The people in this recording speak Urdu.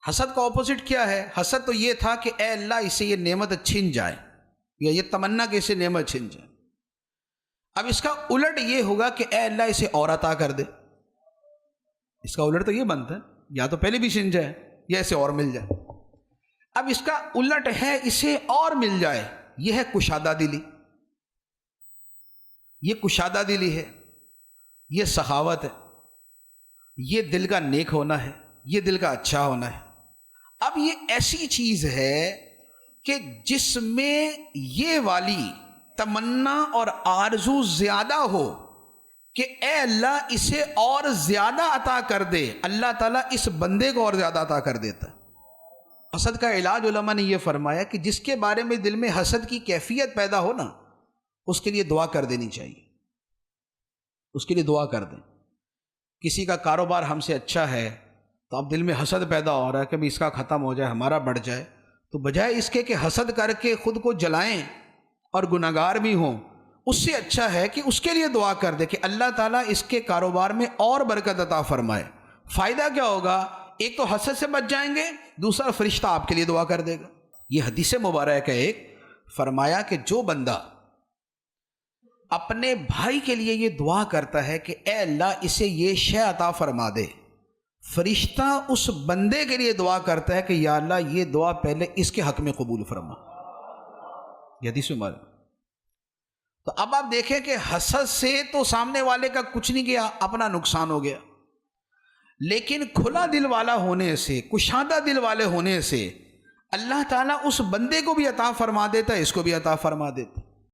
حسد کا اپوزٹ کیا ہے؟ حسد تو یہ تھا کہ اے اللہ اسے یہ نعمت چھن جائے، یا یہ تمنا کہ اسے نعمت چھن جائے۔ اب اس کا الٹ یہ ہوگا کہ اے اللہ اسے اور عطا کر دے۔ اس کا الٹ تو یہ بنتا ہے یا تو پہلے بھی چھن جائے یا اسے اور مل جائے۔ اب اس کا الٹ ہے اسے اور مل جائے، یہ ہے کشادہ دلی۔ یہ کشادہ دلی ہے، یہ سخاوت ہے، یہ دل کا نیک ہونا ہے، یہ دل کا اچھا ہونا ہے۔ اب یہ ایسی چیز ہے کہ جس میں یہ والی تمنا اور آرزو زیادہ ہو کہ اے اللہ اسے اور زیادہ عطا کر دے، اللہ تعالیٰ اس بندے کو اور زیادہ عطا کر دیتا ہے۔ حسد کا علاج علماء نے یہ فرمایا کہ جس کے بارے میں دل میں حسد کی کیفیت پیدا ہو نا، اس کے لیے دعا کر دینی چاہیے، اس کے لیے دعا کر دیں۔ کسی کا کاروبار ہم سے اچھا ہے تو اب دل میں حسد پیدا ہو رہا ہے کہ اب اس کا ختم ہو جائے، ہمارا بڑھ جائے، تو بجائے اس کے کہ حسد کر کے خود کو جلائیں اور گناہگار بھی ہوں، اس سے اچھا ہے کہ اس کے لیے دعا کر دے کہ اللہ تعالیٰ اس کے کاروبار میں اور برکت عطا فرمائے۔ فائدہ کیا ہوگا؟ ایک تو حسد سے بچ جائیں گے، دوسرا فرشتہ آپ کے لیے دعا کر دے گا۔ یہ حدیث مبارک ہے، ایک فرمایا کہ جو بندہ اپنے بھائی کے لیے یہ دعا کرتا ہے کہ اے اللہ اسے یہ شے عطا فرما دے، فرشتہ اس بندے کے لیے دعا کرتا ہے کہ یا اللہ یہ دعا پہلے اس کے حق میں قبول فرما۔ یہ حدیث مبارک۔ تو اب آپ دیکھیں کہ حسد سے تو سامنے والے کا کچھ نہیں گیا، اپنا نقصان ہو گیا، لیکن کھلا دل والا ہونے سے، کشادہ دل والے ہونے سے اللہ تعالیٰ اس بندے کو بھی عطا فرما دیتا ہے، اس کو بھی عطا فرما دیتا ہے۔